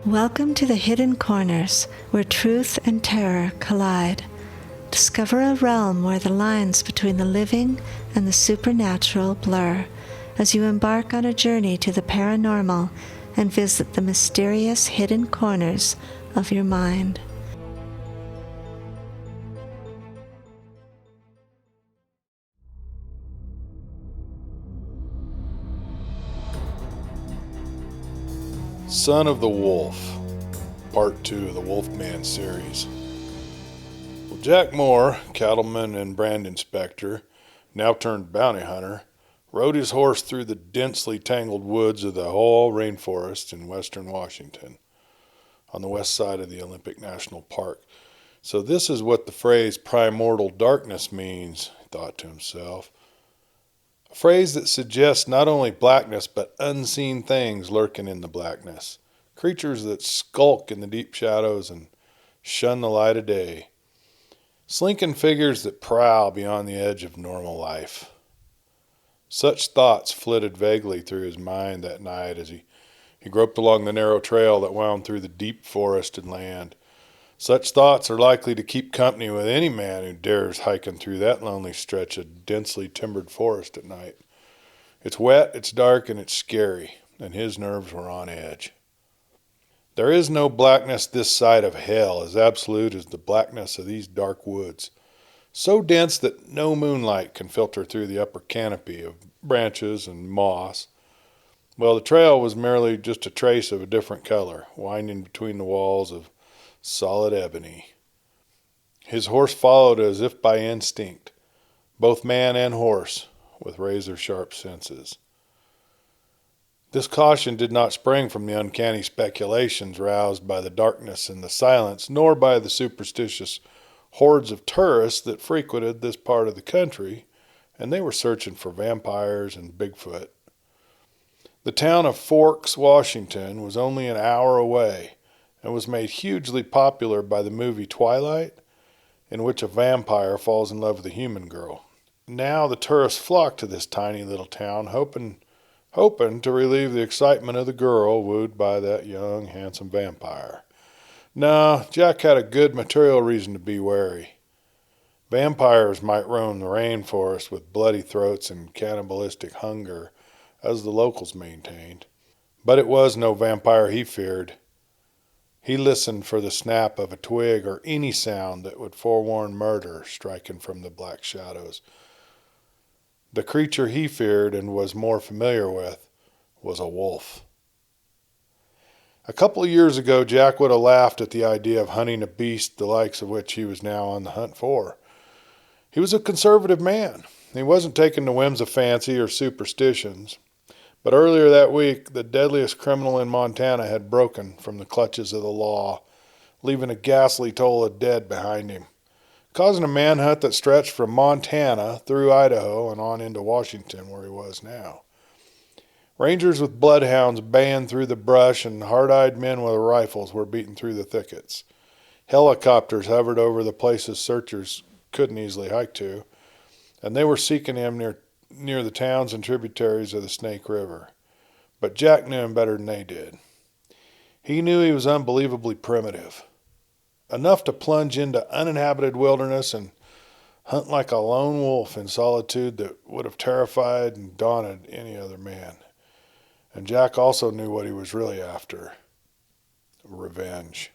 Welcome to the Hidden Corners, where truth and terror collide. Discover a realm where the lines between the living and the supernatural blur, as you embark on a journey to the paranormal and visit the mysterious hidden corners of your mind. Son of the Wolf, Part 2 of the Wolfman Series. Well, Jack Moore, cattleman and brand inspector, now turned bounty hunter, rode his horse through the densely tangled woods of the Hall rainforest in western Washington, on the west side of the Olympic National Park. So this is what the phrase primordial darkness means, he thought to himself. A phrase that suggests not only blackness, but unseen things lurking in the blackness. Creatures that skulk in the deep shadows and shun the light of day. Slinking figures that prowl beyond the edge of normal life. Such thoughts flitted vaguely through his mind that night as he groped along the narrow trail that wound through the deep forested land. Such thoughts are likely to keep company with any man who dares hiking through that lonely stretch of densely timbered forest at night. It's wet, it's dark, and it's scary, and his nerves were on edge. There is no blackness this side of hell as absolute as the blackness of these dark woods, so dense that no moonlight can filter through the upper canopy of branches and moss. Well, the trail was merely just a trace of a different color, winding between the walls of solid ebony. His horse followed as if by instinct, both man and horse, with razor-sharp senses. This caution did not spring from the uncanny speculations roused by the darkness and the silence, nor by the superstitious hordes of tourists that frequented this part of the country, and they were searching for vampires and Bigfoot. The town of Forks, Washington, was only an hour away, and was made hugely popular by the movie Twilight, in which a vampire falls in love with a human girl. Now the tourists flocked to this tiny little town, hoping to relieve the excitement of the girl wooed by that young, handsome vampire. No, Jack had a good material reason to be wary. Vampires might roam the rainforest with bloody throats and cannibalistic hunger, as the locals maintained. But it was no vampire he feared. He listened for the snap of a twig or any sound that would forewarn murder striking from the black shadows. The creature he feared and was more familiar with was a wolf. A couple of years ago, Jack would have laughed at the idea of hunting a beast the likes of which he was now on the hunt for. He was a conservative man. He wasn't taken to whims of fancy or superstitions. But earlier that week, the deadliest criminal in Montana had broken from the clutches of the law, leaving a ghastly toll of dead behind him, causing a manhunt that stretched from Montana through Idaho and on into Washington, where he was now. Rangers with bloodhounds baying through the brush and hard-eyed men with rifles were beating through the thickets. Helicopters hovered over the places searchers couldn't easily hike to, and they were seeking him near the towns and tributaries of the Snake River. But Jack knew him better than they did. He knew he was unbelievably primitive, enough to plunge into uninhabited wilderness and hunt like a lone wolf in solitude that would have terrified and daunted any other man. And Jack also knew what he was really after: revenge.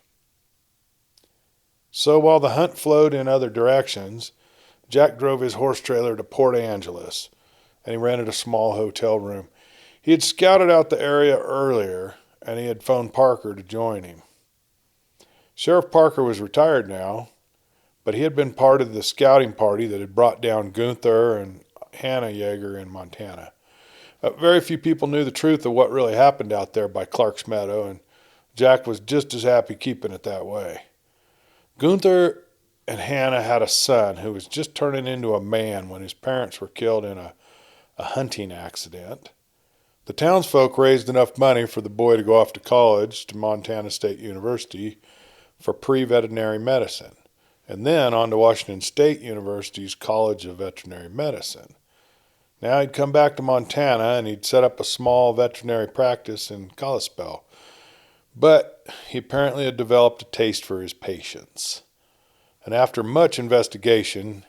So while the hunt flowed in other directions, Jack drove his horse trailer to Port Angeles, and he rented a small hotel room. He had scouted out the area earlier, and he had phoned Parker to join him. Sheriff Parker was retired now, but he had been part of the scouting party that had brought down Gunther and Hannah Yeager in Montana. Very few people knew the truth of what really happened out there by Clark's Meadow, and Jack was just as happy keeping it that way. Gunther and Hannah had a son who was just turning into a man when his parents were killed in a hunting accident. The townsfolk raised enough money for the boy to go off to college to Montana State University for pre-veterinary medicine, and then on to Washington State University's College of Veterinary Medicine. Now he'd come back to Montana and he'd set up a small veterinary practice in Kalispell. But he apparently had developed a taste for his patients. And after much investigation,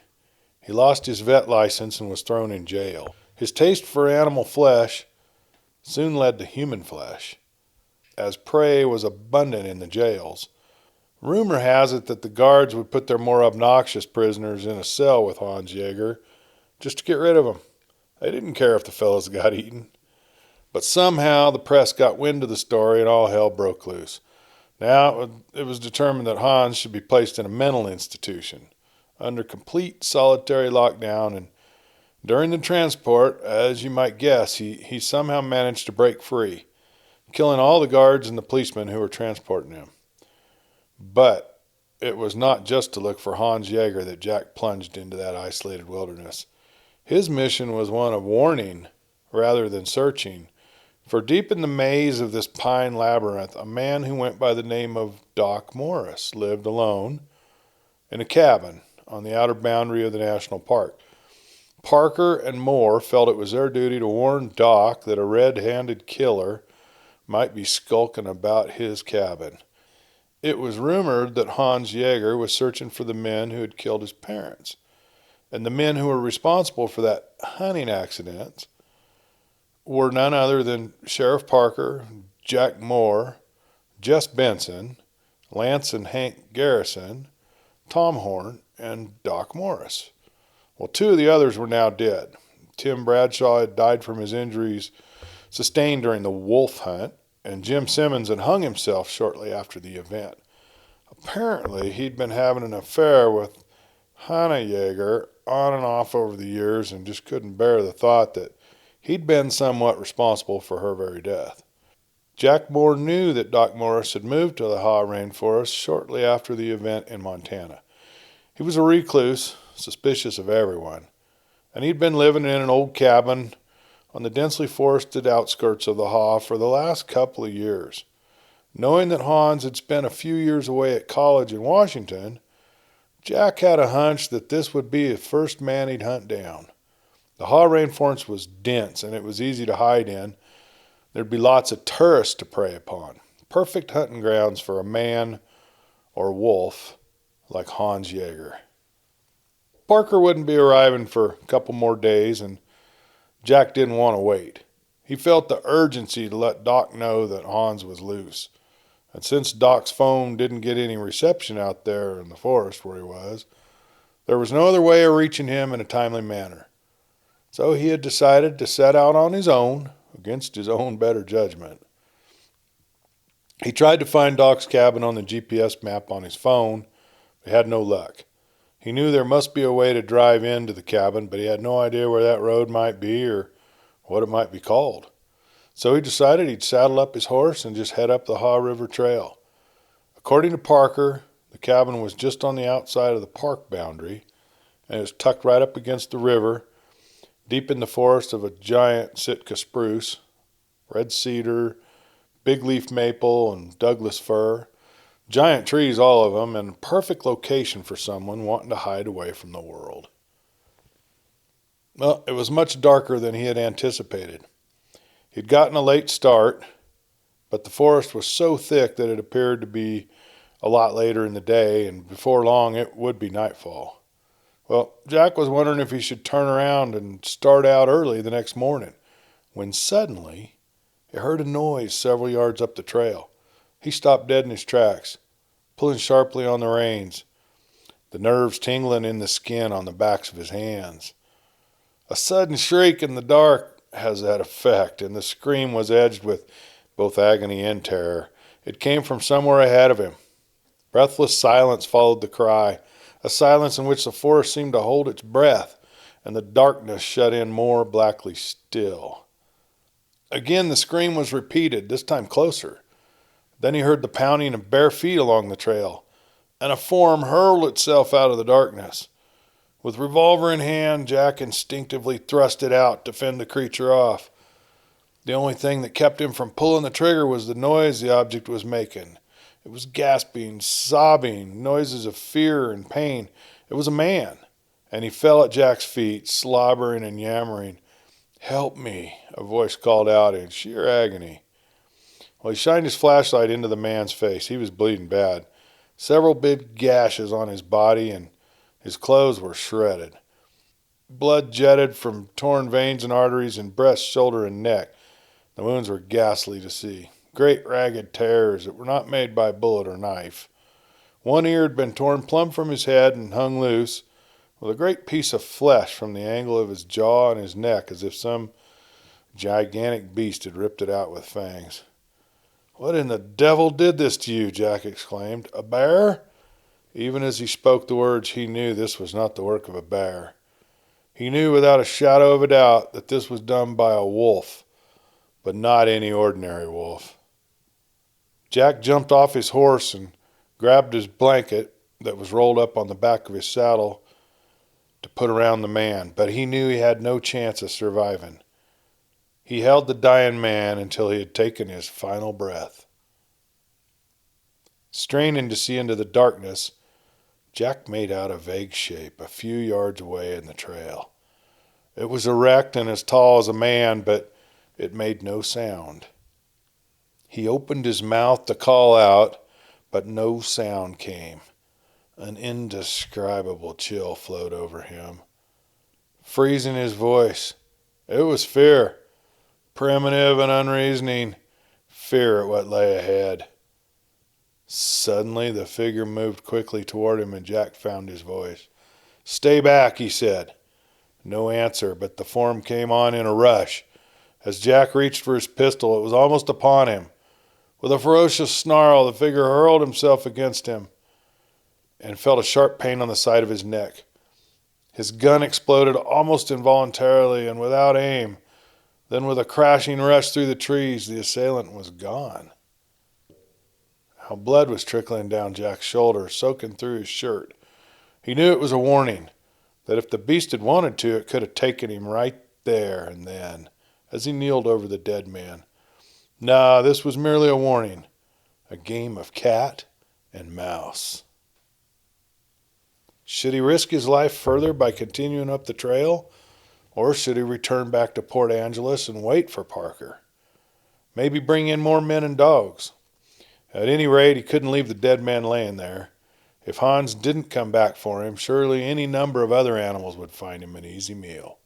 he lost his vet license and was thrown in jail. His taste for animal flesh soon led to human flesh, as prey was abundant in the jails. Rumor has it that the guards would put their more obnoxious prisoners in a cell with Hans Yeager just to get rid of them. They didn't care if the fellows got eaten. But somehow the press got wind of the story and all hell broke loose. Now it was determined that Hans should be placed in a mental institution under complete solitary lockdown, and during the transport, as you might guess, he somehow managed to break free, killing all the guards and the policemen who were transporting him. But it was not just to look for Hans Yeager that Jack plunged into that isolated wilderness. His mission was one of warning rather than searching, for deep in the maze of this pine labyrinth, a man who went by the name of Doc Morris lived alone in a cabin on the outer boundary of the national park. Parker and Moore felt it was their duty to warn Doc that a red-handed killer might be skulking about his cabin. It was rumored that Hans Yeager was searching for the men who had killed his parents, and the men who were responsible for that hunting accident were none other than Sheriff Parker, Jack Moore, Jess Benson, Lance and Hank Garrison, Tom Horn, and Doc Morris. Well, two of the others were now dead. Tim Bradshaw had died from his injuries sustained during the wolf hunt, and Jim Simmons had hung himself shortly after the event. Apparently, he'd been having an affair with Hannah Yeager on and off over the years and just couldn't bear the thought that he'd been somewhat responsible for her very death. Jack Moore knew that Doc Morris had moved to the Haw Rainforest shortly after the event in Montana. He was a recluse, suspicious of everyone, and he'd been living in an old cabin on the densely forested outskirts of the Haw for the last couple of years. Knowing that Hans had spent a few years away at college in Washington, Jack had a hunch that this would be the first man he'd hunt down. The Haw Rainforest was dense and it was easy to hide in. There'd be lots of tourists to prey upon. Perfect hunting grounds for a man or wolf like Hans Yeager. Parker wouldn't be arriving for a couple more days, and Jack didn't want to wait. He felt the urgency to let Doc know that Hans was loose. And since Doc's phone didn't get any reception out there in the forest where he was, there was no other way of reaching him in a timely manner. So he had decided to set out on his own, against his own better judgment. He tried to find Doc's cabin on the GPS map on his phone, but had no luck. He knew there must be a way to drive into the cabin, but he had no idea where that road might be or what it might be called. So he decided he'd saddle up his horse and just head up the Haw River Trail. According to Parker, the cabin was just on the outside of the park boundary, and it was tucked right up against the river, deep in the forest of a giant Sitka spruce, red cedar, big leaf maple, and Douglas fir. Giant trees, all of them, and a perfect location for someone wanting to hide away from the world. Well, it was much darker than he had anticipated. He'd gotten a late start, but the forest was so thick that it appeared to be a lot later in the day, and before long it would be nightfall. Well, Jack was wondering if he should turn around and start out early the next morning, when suddenly he heard a noise several yards up the trail. He stopped dead in his tracks, pulling sharply on the reins, the nerves tingling in the skin on the backs of his hands. A sudden shriek in the dark has that effect, and the scream was edged with both agony and terror. It came from somewhere ahead of him. Breathless silence followed the cry, a silence in which the forest seemed to hold its breath, and the darkness shut in more blackly still. Again the scream was repeated, this time closer. Then he heard the pounding of bare feet along the trail, and a form hurled itself out of the darkness. With revolver in hand, Jack instinctively thrust it out to fend the creature off. The only thing that kept him from pulling the trigger was the noise the object was making. It was gasping, sobbing, noises of fear and pain. It was a man, and he fell at Jack's feet, slobbering and yammering. "Help me," a voice called out in sheer agony. Well, he shined his flashlight into the man's face. He was bleeding bad. Several big gashes on his body, and his clothes were shredded. Blood jetted from torn veins and arteries in breast, shoulder, and neck. The wounds were ghastly to see. Great ragged tears that were not made by bullet or knife. One ear had been torn plumb from his head and hung loose, with a great piece of flesh from the angle of his jaw and his neck, as if some gigantic beast had ripped it out with fangs. "What in the devil did this to you?" Jack exclaimed. "A bear?" Even as he spoke the words, he knew this was not the work of a bear. He knew without a shadow of a doubt that this was done by a wolf, but not any ordinary wolf. Jack jumped off his horse and grabbed his blanket that was rolled up on the back of his saddle to put around the man, but he knew he had no chance of surviving. He held the dying man until he had taken his final breath. Straining to see into the darkness, Jack made out a vague shape a few yards away in the trail. It was erect and as tall as a man, but it made no sound. He opened his mouth to call out, but no sound came. An indescribable chill flowed over him, freezing his voice. It was fear, primitive and unreasoning, fear at what lay ahead. Suddenly the figure moved quickly toward him, and Jack found his voice. "Stay back," he said. No answer, but the form came on in a rush. As Jack reached for his pistol, it was almost upon him. With a ferocious snarl, the figure hurled himself against him and felt a sharp pain on the side of his neck. His gun exploded almost involuntarily and without aim. Then with a crashing rush through the trees, the assailant was gone. How blood was trickling down Jack's shoulder, soaking through his shirt. He knew it was a warning, that if the beast had wanted to, it could have taken him right there and then, as he kneeled over the dead man. No, this was merely a warning, a game of cat and mouse. Should he risk his life further by continuing up the trail, or should he return back to Port Angeles and wait for Parker? Maybe bring in more men and dogs. At any rate, he couldn't leave the dead man laying there. If Hans didn't come back for him, surely any number of other animals would find him an easy meal.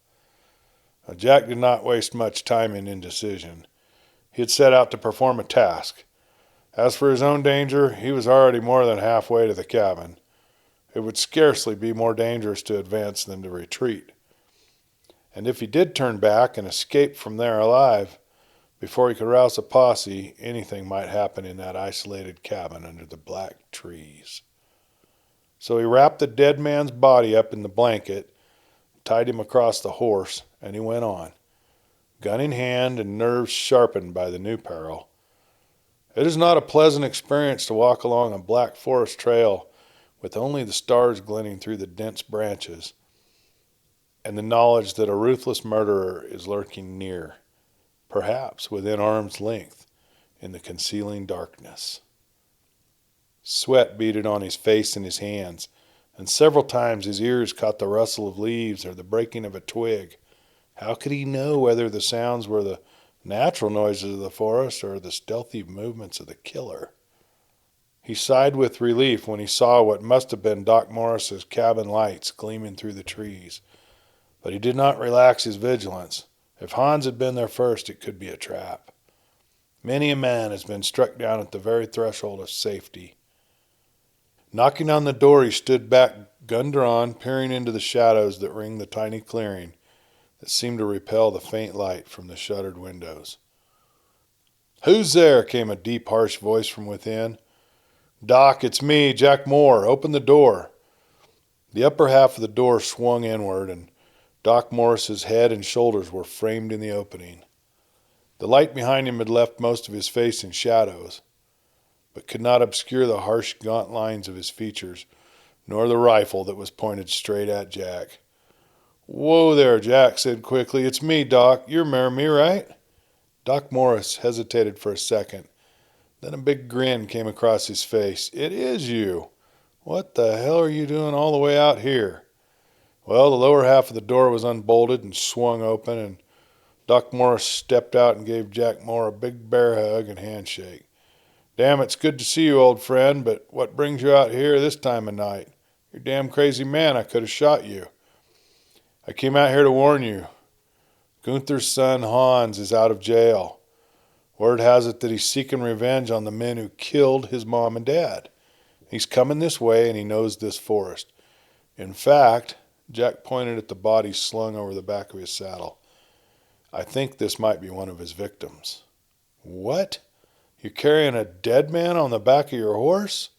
Now, Jack did not waste much time in indecision. He had set out to perform a task. As for his own danger, he was already more than halfway to the cabin. It would scarcely be more dangerous to advance than to retreat. And if he did turn back and escape from there alive, before he could rouse a posse, anything might happen in that isolated cabin under the black trees. So he wrapped the dead man's body up in the blanket, tied him across the horse, and he went on, gun in hand and nerves sharpened by the new peril. It is not a pleasant experience to walk along a black forest trail with only the stars glinting through the dense branches, and the knowledge that a ruthless murderer is lurking near, perhaps within arm's length, in the concealing darkness. Sweat beaded on his face and his hands, and several times his ears caught the rustle of leaves or the breaking of a twig. How could he know whether the sounds were the natural noises of the forest or the stealthy movements of the killer? He sighed with relief when he saw what must have been Doc Morris's cabin lights gleaming through the trees. But he did not relax his vigilance. If Hans had been there first, it could be a trap. Many a man has been struck down at the very threshold of safety. Knocking on the door, he stood back, gun drawn, peering into the shadows that ringed the tiny clearing that seemed to repel the faint light from the shuttered windows. "Who's there?" came a deep, harsh voice from within. "Doc, it's me, Jack Moore. Open the door." The upper half of the door swung inward, and Doc Morris's head and shoulders were framed in the opening. The light behind him had left most of his face in shadows, but could not obscure the harsh, gaunt lines of his features, nor the rifle that was pointed straight at Jack. "Whoa there," Jack said quickly. "It's me, Doc. You're me, right?" Doc Morris hesitated for a second. Then a big grin came across his face. "It is you. What the hell are you doing all the way out here?" Well, the lower half of the door was unbolted and swung open, and Doc Morris stepped out and gave Jack Moore a big bear hug and handshake. "Damn, it's good to see you, old friend, but what brings you out here this time of night? You're a damn crazy man. I could have shot you." "I came out here to warn you. Gunther's son Hans is out of jail. Word has it that he's seeking revenge on the men who killed his mom and dad. He's coming this way, and he knows this forest. In fact," Jack pointed at the bodies slung over the back of his saddle, "I think this might be one of his victims." "What? You're carrying a dead man on the back of your horse?"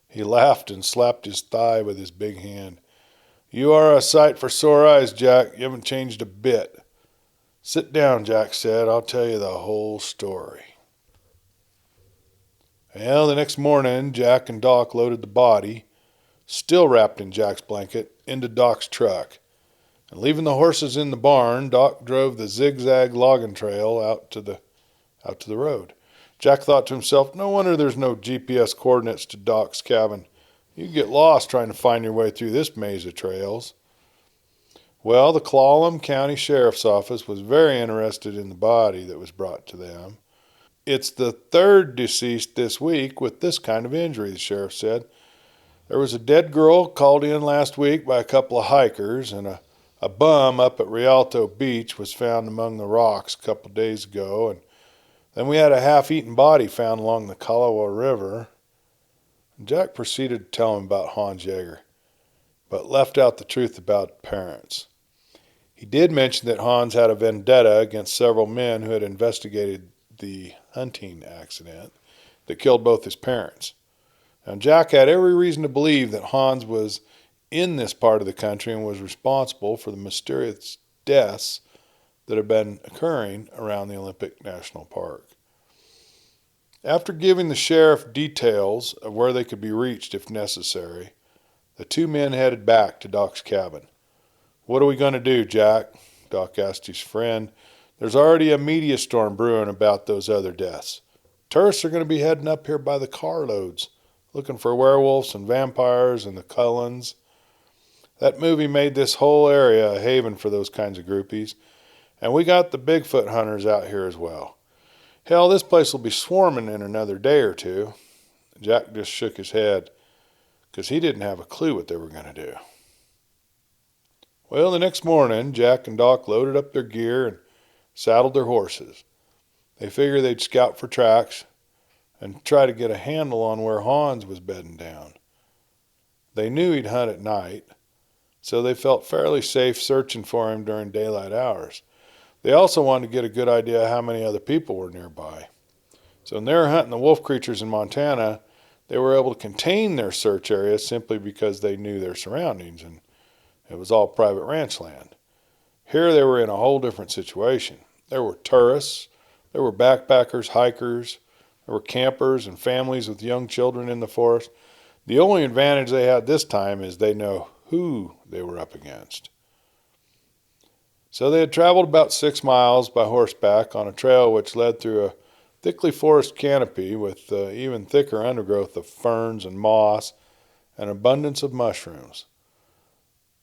He laughed and slapped his thigh with his big hand. "You are a sight for sore eyes, Jack. You haven't changed a bit." "Sit down," Jack said. "I'll tell you the whole story." Well, the next morning, Jack and Doc loaded the body, still wrapped in Jack's blanket, into Doc's truck. And leaving the horses in the barn, Doc drove the zigzag logging trail out to the road. Jack thought to himself, no wonder there's no GPS coordinates to Doc's cabin. You get lost trying to find your way through this maze of trails. Well, the Clallam County Sheriff's Office was very interested in the body that was brought to them. "It's the third deceased this week with this kind of injury," the sheriff said. "There was a dead girl called in last week by a couple of hikers, and a bum up at Rialto Beach was found among the rocks a couple of days ago, and then we had a half-eaten body found along the Kalawa River." Jack proceeded to tell him about Hans Yeager, but left out the truth about parents. He did mention that Hans had a vendetta against several men who had investigated the hunting accident that killed both his parents. Now, Jack had every reason to believe that Hans was in this part of the country and was responsible for the mysterious deaths that have been occurring around the Olympic National Park. After giving the sheriff details of where they could be reached if necessary, the two men headed back to Doc's cabin. "What are we going to do, Jack?" Doc asked his friend. "There's already a media storm brewing about those other deaths. Tourists are going to be heading up here by the carloads, looking for werewolves and vampires and the Cullens. That movie made this whole area a haven for those kinds of groupies, and we got the Bigfoot hunters out here as well. Hell, this place will be swarming in another day or two." Jack just shook his head, because he didn't have a clue what they were going to do. Well, the next morning, Jack and Doc loaded up their gear and saddled their horses. They figured they'd scout for tracks and try to get a handle on where Hans was bedding down. They knew he'd hunt at night, so they felt fairly safe searching for him during daylight hours. They also wanted to get a good idea how many other people were nearby. So when they were hunting the wolf creatures in Montana, they were able to contain their search area simply because they knew their surroundings, and it was all private ranch land. Here they were in a whole different situation. There were tourists, there were backpackers, hikers, there were campers and families with young children in the forest. The only advantage they had this time is they know who they were up against. So they had traveled about 6 miles by horseback on a trail which led through a thickly forested canopy with even thicker undergrowth of ferns and moss and abundance of mushrooms.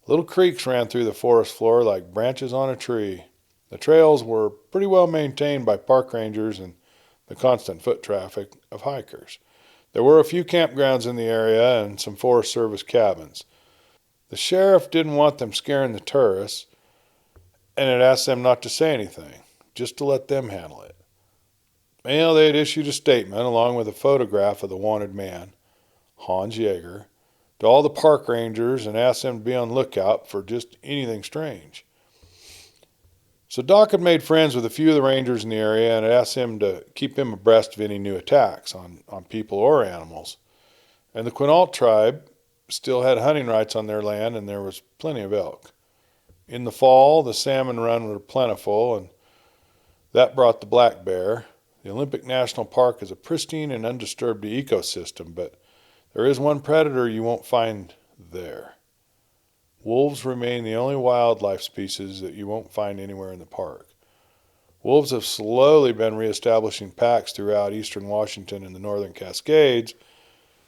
Little creeks ran through the forest floor like branches on a tree. The trails were pretty well maintained by park rangers and the constant foot traffic of hikers. There were a few campgrounds in the area and some Forest Service cabins. The sheriff didn't want them scaring the tourists and had asked them not to say anything, just to let them handle it. Well, they had issued a statement along with a photograph of the wanted man, Hans Yeager, to all the park rangers and asked them to be on the lookout for just anything strange. So Doc had made friends with a few of the rangers in the area and had asked him to keep him abreast of any new attacks on people or animals. And the Quinault tribe still had hunting rights on their land, and there was plenty of elk. In the fall, the salmon run were plentiful, and that brought the black bear. The Olympic National Park is a pristine and undisturbed ecosystem, but there is one predator you won't find there. Wolves remain the only wildlife species that you won't find anywhere in the park. Wolves have slowly been reestablishing packs throughout eastern Washington and the northern Cascades,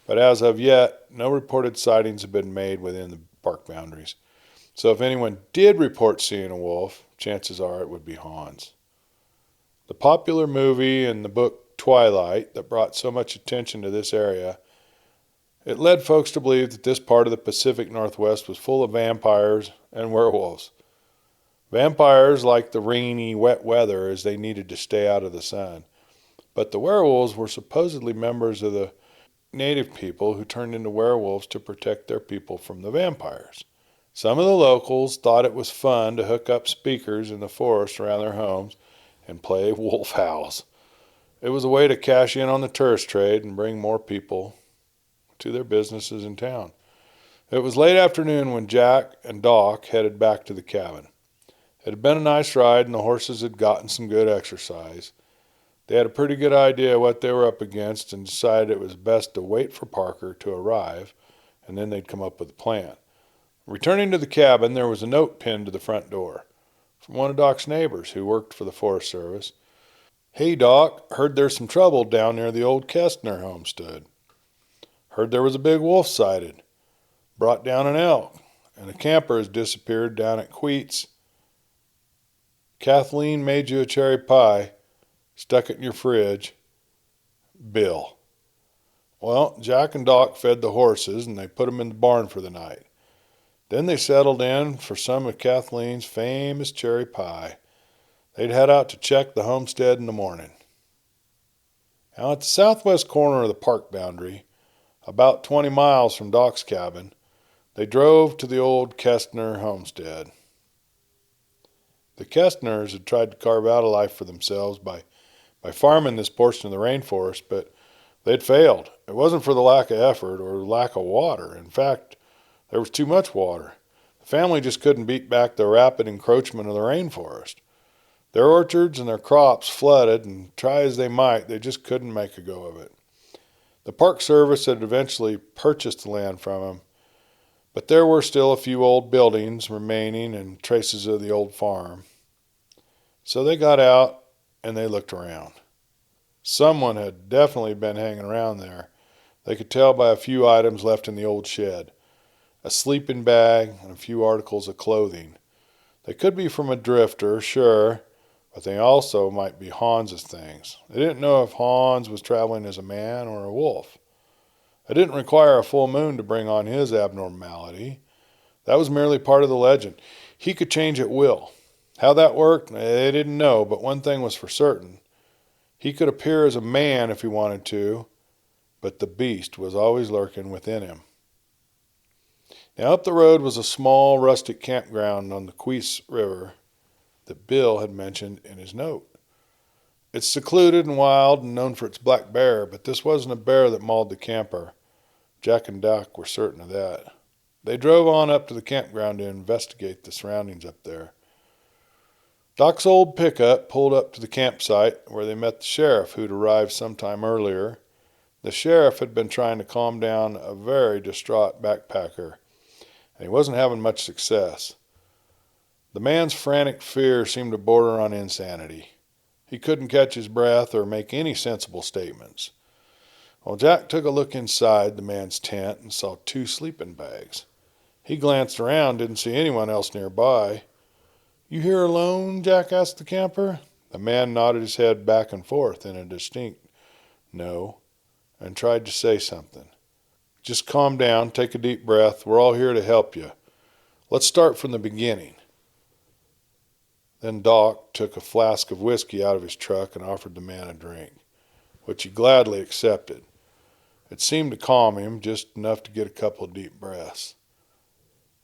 but as of yet, no reported sightings have been made within the park boundaries. So if anyone did report seeing a wolf, chances are it would be Hans. The popular movie and the book Twilight that brought so much attention to this area, it led folks to believe that this part of the Pacific Northwest was full of vampires and werewolves. Vampires liked the rainy, wet weather as they needed to stay out of the sun. But the werewolves were supposedly members of the native people who turned into werewolves to protect their people from the vampires. Some of the locals thought it was fun to hook up speakers in the forest around their homes and play wolf howls. It was a way to cash in on the tourist trade and bring more people to their businesses in town. It was late afternoon when Jack and Doc headed back to the cabin. It had been a nice ride and the horses had gotten some good exercise. They had a pretty good idea what they were up against and decided it was best to wait for Parker to arrive, and then they'd come up with a plan. Returning to the cabin, there was a note pinned to the front door from one of Doc's neighbors who worked for the Forest Service. "Hey, Doc, heard there's some trouble down near the old Kestner homestead. Heard there was a big wolf sighted. Brought down an elk, and a camper has disappeared down at Queets. Kathleen made you a cherry pie. Stuck it in your fridge. Bill." Well, Jack and Doc fed the horses and they put them in the barn for the night. Then they settled in for some of Kathleen's famous cherry pie. They'd head out to check the homestead in the morning. Now at the southwest corner of the park boundary, about 20 miles from Doc's cabin, they drove to the old Kestner homestead. The Kestners had tried to carve out a life for themselves by farming this portion of the rainforest, but they'd failed. It wasn't for the lack of effort or lack of water. In fact, there was too much water. The family just couldn't beat back the rapid encroachment of the rainforest. Their orchards and their crops flooded, and try as they might, they just couldn't make a go of it. The Park Service had eventually purchased the land from them, but there were still a few old buildings remaining and traces of the old farm. So they got out and they looked around. Someone had definitely been hanging around there. They could tell by a few items left in the old shed. A sleeping bag and a few articles of clothing. They could be from a drifter, sure, but they also might be Hans's things. They didn't know if Hans was traveling as a man or a wolf. It didn't require a full moon to bring on his abnormality. That was merely part of the legend. He could change at will. How that worked, they didn't know, but one thing was for certain. He could appear as a man if he wanted to, but the beast was always lurking within him. Now up the road was a small rustic campground on the Queets River that Bill had mentioned in his note. It's secluded and wild and known for its black bear, but this wasn't a bear that mauled the camper. Jack and Doc were certain of that. They drove on up to the campground to investigate the surroundings up there. Doc's old pickup pulled up to the campsite where they met the sheriff who'd arrived sometime earlier. The sheriff had been trying to calm down a very distraught backpacker, and he wasn't having much success. The man's frantic fear seemed to border on insanity. He couldn't catch his breath or make any sensible statements. Well, Jack took a look inside the man's tent and saw 2 sleeping bags. He glanced around, didn't see anyone else nearby. "You here alone?" Jack asked the camper. The man nodded his head back and forth in a distinct no, and tried to say something. "Just calm down, take a deep breath. We're all here to help you. Let's start from the beginning." Then Doc took a flask of whiskey out of his truck and offered the man a drink, which he gladly accepted. It seemed to calm him, just enough to get a couple of deep breaths.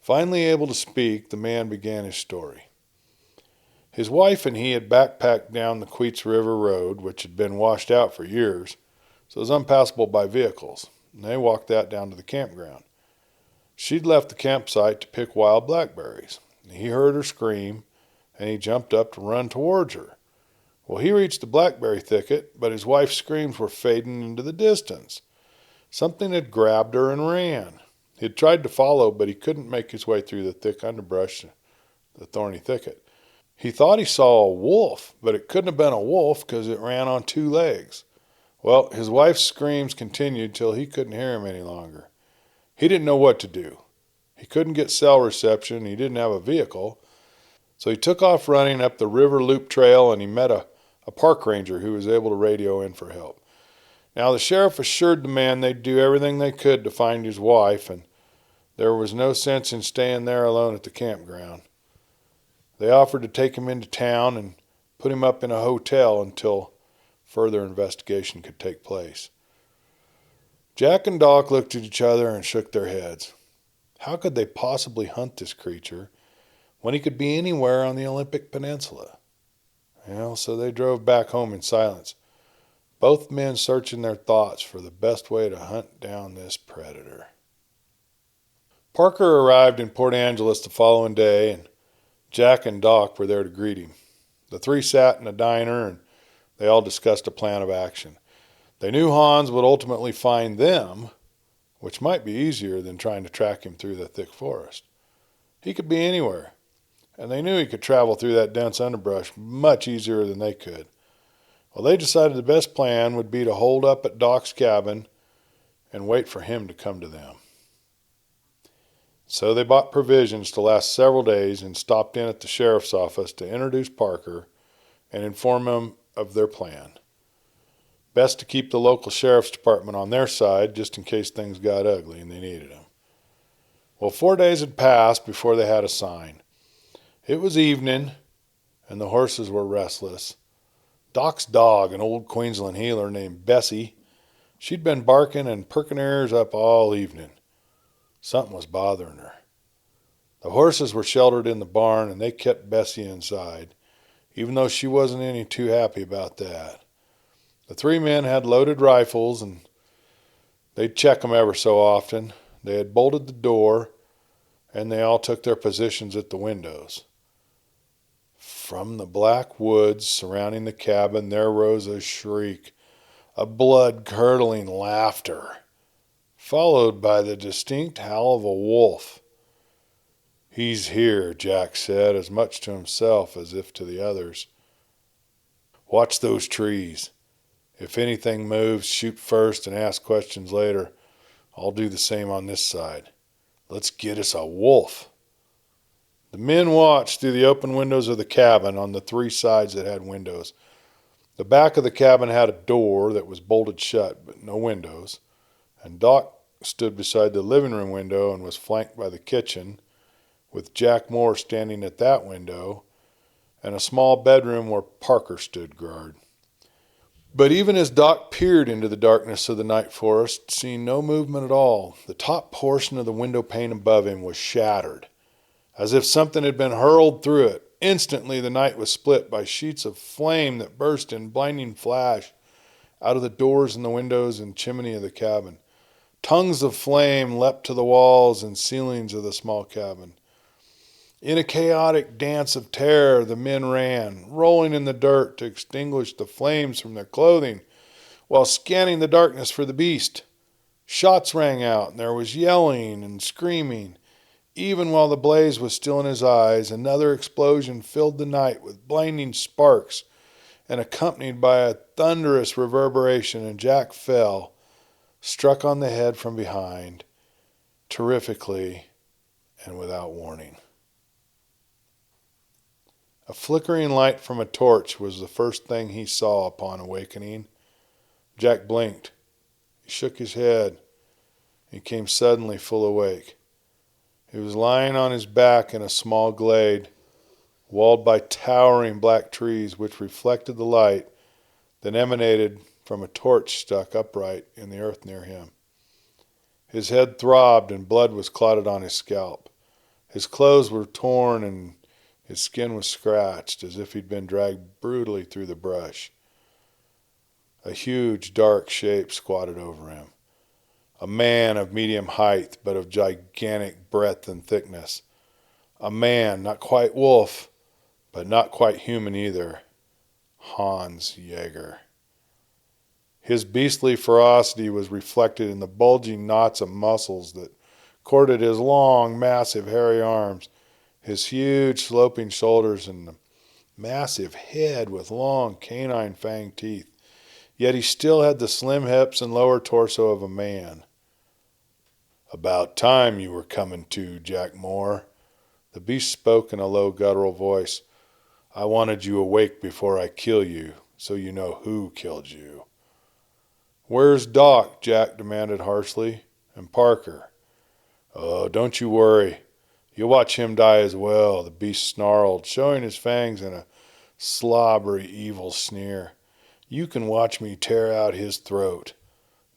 Finally able to speak, the man began his story. His wife and he had backpacked down the Queets River Road, which had been washed out for years, so it was unpassable by vehicles, and they walked that down to the campground. She'd left the campsite to pick wild blackberries. He heard her scream, and he jumped up to run towards her. Well, he reached the blackberry thicket, but his wife's screams were fading into the distance. Something had grabbed her and ran. He had tried to follow, but he couldn't make his way through the thick underbrush, the thorny thicket. He thought he saw a wolf, but it couldn't have been a wolf because it ran on 2 legs. Well, his wife's screams continued till he couldn't hear him any longer. He didn't know what to do. He couldn't get cell reception. He didn't have a vehicle. So he took off running up the river loop trail, and he met a park ranger who was able to radio in for help. Now the sheriff assured the man they'd do everything they could to find his wife, and there was no sense in staying there alone at the campground. They offered to take him into town and put him up in a hotel until further investigation could take place. Jack and Doc looked at each other and shook their heads. How could they possibly hunt this creature when he could be anywhere on the Olympic Peninsula? Well, so they drove back home in silence, both men searching their thoughts for the best way to hunt down this predator. Parker arrived in Port Angeles the following day, and Jack and Doc were there to greet him. The three sat in a diner, and they all discussed a plan of action. They knew Hans would ultimately find them, which might be easier than trying to track him through the thick forest. He could be anywhere, and they knew he could travel through that dense underbrush much easier than they could. Well, they decided the best plan would be to hold up at Doc's cabin and wait for him to come to them. So they bought provisions to last several days and stopped in at the sheriff's office to introduce Parker and inform him of their plan. Best to keep the local sheriff's department on their side just in case things got ugly and they needed him. Well, 4 days had passed before they had a sign. It was evening, and the horses were restless. Doc's dog, an old Queensland heeler named Bessie, she'd been barking and perking her ears up all evening. Something was bothering her. The horses were sheltered in the barn, and they kept Bessie inside, even though she wasn't any too happy about that. The three men had loaded rifles, and they'd check them ever so often. They had bolted the door, and they all took their positions at the windows. From the black woods surrounding the cabin, there rose a shriek, a blood-curdling laughter, followed by the distinct howl of a wolf. "He's here," Jack said, as much to himself as if to the others. "Watch those trees. If anything moves, shoot first and ask questions later. I'll do the same on this side. Let's get us a wolf." The men watched through the open windows of the cabin on the three sides that had windows. The back of the cabin had a door that was bolted shut, but no windows, and Doc stood beside the living room window and was flanked by the kitchen, with Jack Moore standing at that window, and a small bedroom where Parker stood guard. But even as Doc peered into the darkness of the night forest, seeing no movement at all, the top portion of the window pane above him was shattered, as if something had been hurled through it. Instantly the night was split by sheets of flame that burst in blinding flash out of the doors and the windows and chimney of the cabin. Tongues of flame leapt to the walls and ceilings of the small cabin. In a chaotic dance of terror, the men ran, rolling in the dirt to extinguish the flames from their clothing, while scanning the darkness for the beast. Shots rang out, and there was yelling and screaming. Even while the blaze was still in his eyes, another explosion filled the night with blinding sparks and accompanied by a thunderous reverberation, and Jack fell, struck on the head from behind, terrifically and without warning. A flickering light from a torch was the first thing he saw upon awakening. Jack blinked. He shook his head. He came suddenly full awake. He was lying on his back in a small glade, walled by towering black trees which reflected the light that emanated from a torch stuck upright in the earth near him. His head throbbed and blood was clotted on his scalp. His clothes were torn and his skin was scratched as if he'd been dragged brutally through the brush. A huge, dark shape squatted over him. A man of medium height, but of gigantic breadth and thickness. A man, not quite wolf, but not quite human either. Hans Yeager. His beastly ferocity was reflected in the bulging knots of muscles that corded his long, massive, hairy arms, his huge, sloping shoulders, and the massive head with long, canine fang teeth. Yet he still had the slim hips and lower torso of a man. "About time you were coming to, Jack Moore," The beast spoke in a low guttural voice. I wanted you awake before I kill you, so you know who killed you. Where's Doc? Jack demanded harshly. And Parker? Oh, don't you worry. You'll watch him die as well, the beast snarled, showing his fangs in a slobbery, evil sneer. You can watch me tear out his throat.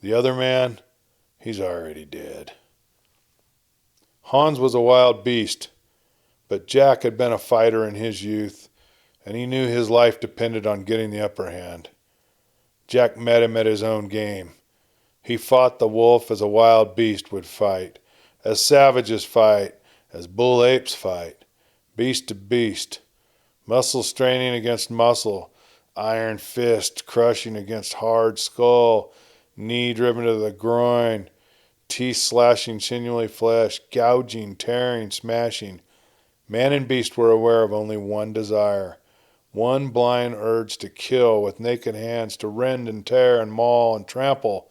The other man, he's already dead. Hans was a wild beast, but Jack had been a fighter in his youth, and he knew his life depended on getting the upper hand. Jack met him at his own game. He fought the wolf as a wild beast would fight, as savages fight, as bull apes fight, beast to beast, muscle straining against muscle, iron fist crushing against hard skull, knee driven to the groin, teeth slashing sinewy flesh, gouging, tearing, smashing. Man and beast were aware of only one desire, one blind urge to kill with naked hands, to rend and tear and maul and trample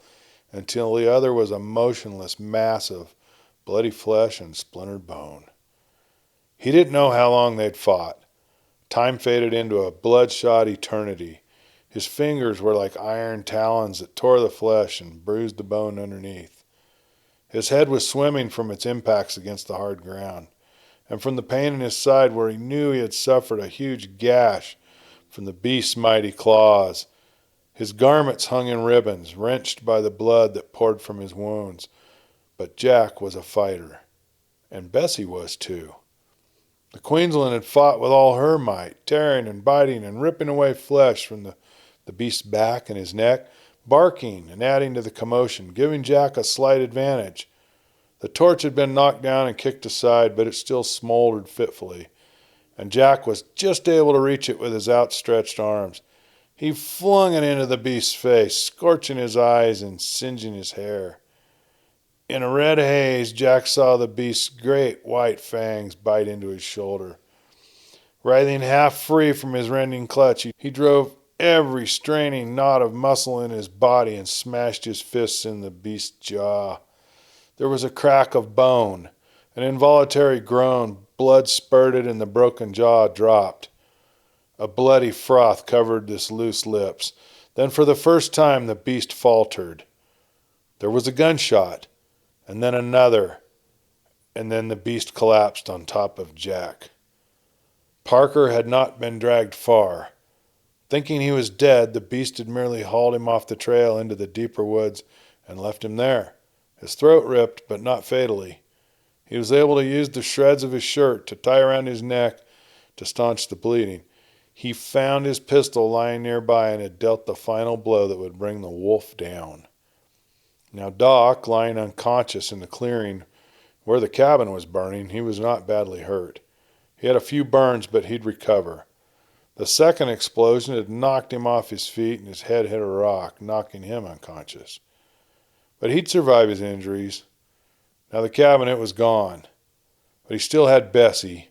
until the other was a motionless mass of bloody flesh and splintered bone. He didn't know how long they'd fought. Time faded into a bloodshot eternity. His fingers were like iron talons that tore the flesh and bruised the bone underneath. His head was swimming from its impacts against the hard ground, and from the pain in his side where he knew he had suffered a huge gash from the beast's mighty claws. His garments hung in ribbons, wrenched by the blood that poured from his wounds. But Jack was a fighter, and Bessie was too. The Queensland had fought with all her might, tearing and biting and ripping away flesh from the beast's back and his neck, barking and adding to the commotion, giving Jack a slight advantage. The torch had been knocked down and kicked aside, but it still smoldered fitfully, and Jack was just able to reach it with his outstretched arms. He flung it into the beast's face, scorching his eyes and singeing his hair. In a red haze, Jack saw the beast's great white fangs bite into his shoulder. Writhing half free from his rending clutch, he drove every straining knot of muscle in his body and smashed his fists in the beast's jaw. There was a crack of bone, an involuntary groan, blood spurted and the broken jaw dropped. A bloody froth covered his loose lips. Then for the first time the beast faltered. There was a gunshot, and then another, and then the beast collapsed on top of Jack. Parker had not been dragged far. Thinking he was dead, the beast had merely hauled him off the trail into the deeper woods and left him there. His throat ripped, but not fatally. He was able to use the shreds of his shirt to tie around his neck to staunch the bleeding. He found his pistol lying nearby and had dealt the final blow that would bring the wolf down. Now Doc, lying unconscious in the clearing where the cabin was burning, he was not badly hurt. He had a few burns, but he'd recover. The second explosion had knocked him off his feet and his head hit a rock, knocking him unconscious. But he'd survive his injuries. Now the cabinet was gone, but he still had Bessie,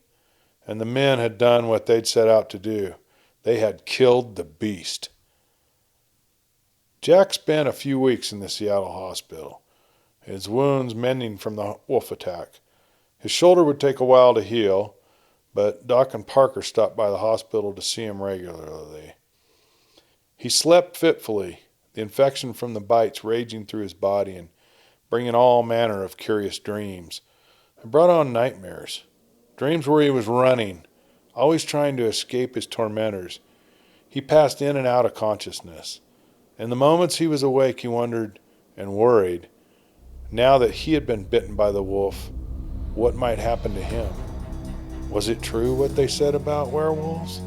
and the men had done what they'd set out to do. They had killed the beast. Jack spent a few weeks in the Seattle hospital, his wounds mending from the wolf attack. His shoulder would take a while to heal, but Doc and Parker stopped by the hospital to see him regularly. He slept fitfully, the infection from the bites raging through his body and bringing all manner of curious dreams. It brought on nightmares, dreams where he was running, always trying to escape his tormentors. He passed in and out of consciousness. In the moments he was awake, he wondered and worried, now that he had been bitten by the wolf, what might happen to him. Was it true what they said about werewolves?